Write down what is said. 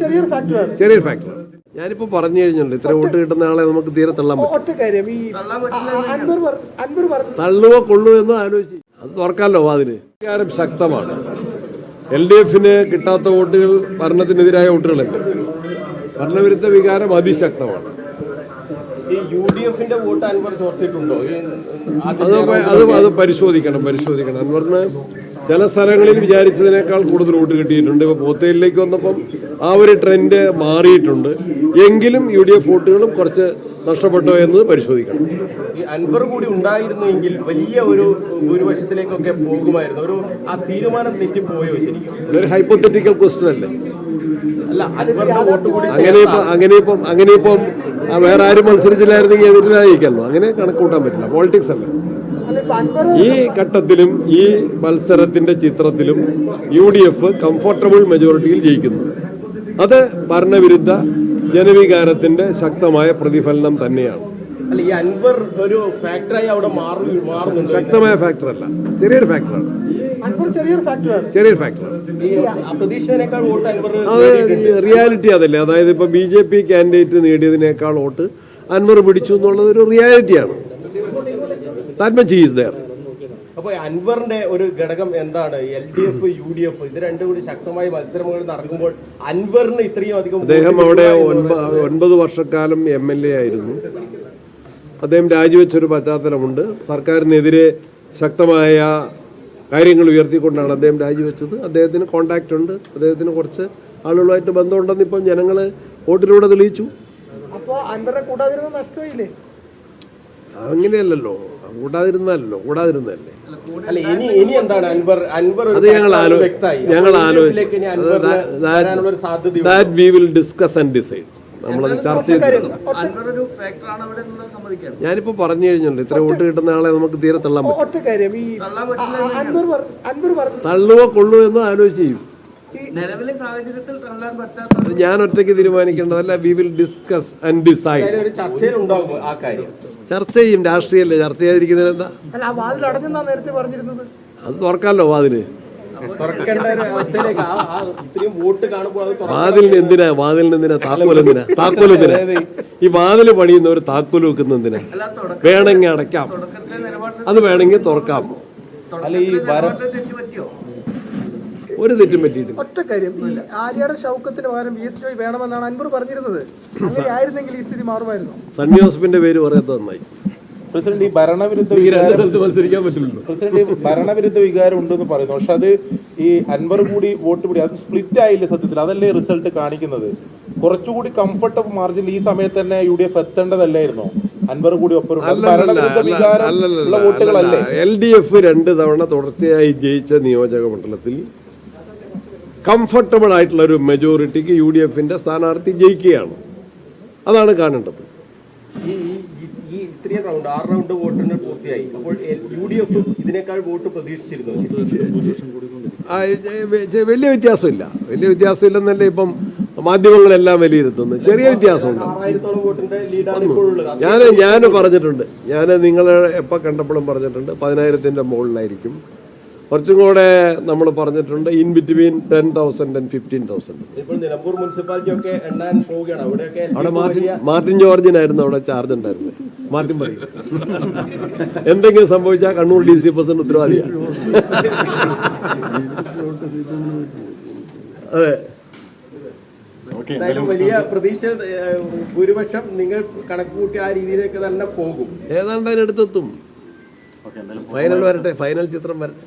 ചെറിയൊരു ഫാക്ടറാണ്. ഞാനിപ്പോൾ പറഞ്ഞു കഴിഞ്ഞിട്ടുണ്ട്, ഇത്ര വോട്ട് കിട്ടുന്ന ആളെ നമുക്ക് തീരെ തള്ളാൻ പറ്റും. തള്ളുവോ കൊള്ളുവോ എന്ന് ആലോചിച്ച് അത് തുറക്കാമല്ലോ വാതില്. വികാരം ശക്തമാണ്. LDFന് കിട്ടാത്ത വോട്ടുകൾ ഭരണത്തിനെതിരായ വോട്ടുകളല്ല. ഭരണവിരുദ്ധ വികാരം അതിശക്തമാണ്. അത് പരിശോധിക്കണം. അൻവറിന് ചില സ്ഥലങ്ങളിൽ വിചാരിച്ചതിനേക്കാൾ കൂടുതൽ വോട്ട് കിട്ടിയിട്ടുണ്ട്. ഇപ്പോൾ പോത്തയിലേക്ക് വന്നപ്പം ആ ഒരു ട്രെൻഡ് മാറിയിട്ടുണ്ട്. എങ്കിലും UDF വോട്ടുകളും കുറച്ച് നഷ്ടപ്പെട്ടോ എന്ന് പരിശോധിക്കണം. ഈ അൻവർ കൂടി ഉണ്ടായിരുന്നെങ്കിൽ വലിയ ഒരു ഭൂരിപക്ഷത്തിലേക്കൊക്കെ പോകുമായിരുന്നു. ആ തീരുമാനം തെറ്റിപ്പോയോ? ശരിക്കും ഇതൊരു ഹൈപ്പോത്തറ്റിക്കൽ ക്വസ്റ്റ്യൻ അല്ലേ? അല്ല, അൻവറിന്റെ വോട്ട് കൂടി അങ്ങനെയിപ്പം വേറെ ആരും മത്സരിച്ചില്ലായിരുന്നെങ്കിൽ എതിരിലായിരിക്കല്ലോ. അങ്ങനെ കണക്കൂട്ടാൻ പറ്റില്ല. പോളിറ്റിക്സ് അല്ല. ഈ ഘട്ടത്തിലും ഈ മത്സരത്തിന്റെ ചിത്രത്തിലും UDF കംഫർട്ടബിൾ മെജോറിറ്റിയിൽ ജയിക്കുന്നു. അത് ഭരണവിരുദ്ധ ജനവികാരത്തിന്റെ ശക്തമായ പ്രതിഫലനം തന്നെയാണ്. അല്ല, ഈ അൻവർ ഒരു ഫാക്ടറായി അവിടെ മാറുന്നുണ്ട്. ശക്തമായ ഫാക്ടർ അല്ല, ചെറിയൊരു ഫാക്ടറാണ്. പ്രതീക്ഷിച്ചതിനേക്കാൾ വോട്ട് അൻവർ, റിയാലിറ്റി അതല്ലേ. അതായത് ഇപ്പൊ BJP കാൻഡിഡേറ്റ് നേടിയതിനേക്കാൾ വോട്ട് അൻവർ പിടിച്ചു എന്നുള്ളത് ഒരു റിയാലിറ്റിയാണ്. That much is there. അപ്പോൾ അൻവറിന്റെ ഒരു ഘടകം എന്താണ്? LDF UDF ഇത് രണ്ടും കൂടി ശക്തമായ മത്സരങ്ങൾ നടക്കുമ്പോൾ അൻവറിന് ഇത്രയും അധികം, അദ്ദേഹം അവിടെ 9 വർഷക്കാലം MLA ആയിരുന്നു. അദ്ദേഹം രാജിവെച്ചൊരു പശ്ചാത്തലമുണ്ട്. സർക്കാരിനെതിരെ ശക്തമായ കാര്യങ്ങൾ ഉയർത്തിക്കൊണ്ടാണ് അദ്ദേഹം രാജിവെച്ചത്. അദ്ദേഹത്തിന് കോണ്ടാക്റ്റ് ഉണ്ട്. അദ്ദേഹത്തിന് കുറച്ച് ആളുകളുമായിട്ട് ബന്ധമുണ്ടെന്ന് ഇപ്പം ജനങ്ങൾ വോട്ടിലൂടെ തെളിയിച്ചു. അങ്ങനെയല്ലോ, കൂടാതിരുന്നല്ലേ. That we will discuss and decide. നമ്മളത് ചർച്ച ചെയ്ത് ഞാനിപ്പോ പറഞ്ഞു കഴിഞ്ഞിട്ടുണ്ട്, ഇത്ര വോട്ട് കിട്ടുന്ന ആളെ നമുക്ക് തീരെ തള്ളാൻ പറ്റും. തള്ളുവോ കൊള്ളുവോ എന്ന് ആലോചിച്ച് ചെയ്യും. ഞാൻ ഒറ്റയ്ക്ക് തീരുമാനിക്കേണ്ടതല്ല. We will discuss and decide. ചർച്ച ചെയ്യും. രാഷ്ട്രീയല്ലേ, ചർച്ച ചെയ്യാതിരിക്കുന്നതിന് എന്താ? അത് തുറക്കാമല്ലോ വാതില്. വാതിലിന് എന്തിനാ താക്കോലെന്തിനാ? ഈ വാതില് പണിയുന്നവർ താക്കോല് വെക്കുന്ന എന്തിനാ? വേണമെങ്കിൽ അടയ്ക്കാം, അത് വേണമെങ്കിൽ തുറക്കാം. ഒരു തെറ്റും പറ്റിയിട്ടില്ല. ഒറ്റ കാര്യം, ആര്യാടൻ ഷൗക്കത്തിന് പകരം VS ജോയ് വേണമെന്നാണ് അൻവർ പറഞ്ഞിരുന്നത്. അങ്ങനെയായിരുന്നെങ്കിൽ ഈ സ്ഥിതി മാറുമായിരുന്നു. സണ്ണി ജോസഫിന്റെ പേര് പറയാത്ത നന്നായി. പ്രസിഡന്റ്, ഈ ഭരണവിരുദ്ധ വികാരം ഉണ്ടെന്ന് പറയുന്നു. പക്ഷെ അത് ഈ അൻവർ കൂടി വോട്ട് പിടി അത് സ്പ്ലിറ്റ് ആയില്ലേ സത്യത്തിൽ? അതല്ലേ റിസൾട്ട് കാണിക്കുന്നത്? കുറച്ചുകൂടി കംഫർട്ടബിൾ മാർജിനിൽ ഈ സമയത്ത് തന്നെ UDF എത്തേണ്ടതല്ലായിരുന്നോ? അൻവർ കൂടി ഒപ്പം ഭരണവിരുദ്ധ വികാരം ഉള്ള വോട്ടുകളല്ലേ? LDF 2 തവണ തുടർച്ചയായി ജയിച്ച നിയോജക മണ്ഡലത്തിൽ കംഫർട്ടബിൾ ആയിട്ടുള്ള ഒരു മെജോറിറ്റിക്ക് UDFന്റെ സ്ഥാനാർത്ഥി ജയിക്കുകയാണ്. അതാണ് കാണേണ്ടത്. ഈ ഇത്രയും റൗണ്ട് 6 റൗണ്ട് വോട്ടിന് പൂർത്തിയായി. അപ്പോൾ UDF ഇതിനേക്കാൾ വോട്ട് പ്രതീക്ഷിച്ചിരുന്നു? വലിയ വ്യത്യാസമില്ലെന്നല്ലേ ഇപ്പം മാധ്യമങ്ങളെല്ലാം വിലയിരുത്തുന്നത്. ചെറിയ വ്യത്യാസമുണ്ട്. ഞാൻ പറഞ്ഞിട്ടുണ്ട്, നിങ്ങൾ എപ്പോൾ കണ്ടപ്പോഴും പറഞ്ഞിട്ടുണ്ട് 10,000ന്റെ മുകളിലായിരിക്കും. കുറച്ചും കൂടെ നമ്മൾ പറഞ്ഞിട്ടുണ്ട് ഇൻ ബിറ്റ്വീൻ 10,000 and 15,000. അവിടെ മാർട്ടിൻ ജോർജിനായിരുന്നു അവിടെ ചാർജ് ഉണ്ടായിരുന്നത്. മാർട്ടിൻ പറയും എന്തെങ്കിലും സംഭവിച്ചാൽ കണ്ണൂർ DC പ്രസിഡന്റ് ഉത്തരവാദിയാണ്. അതെ, വലിയ പ്രതീക്ഷ, ഭൂരിപക്ഷം നിങ്ങൾ കണക്കുകൂട്ടി ആ രീതിയിലേക്ക് തന്നെ പോകും. ഏതാണ്ട് അതിനടുത്തെത്തും. ഫൈനൽ വരട്ടെ, ഫൈനൽ ചിത്രം വരട്ടെ.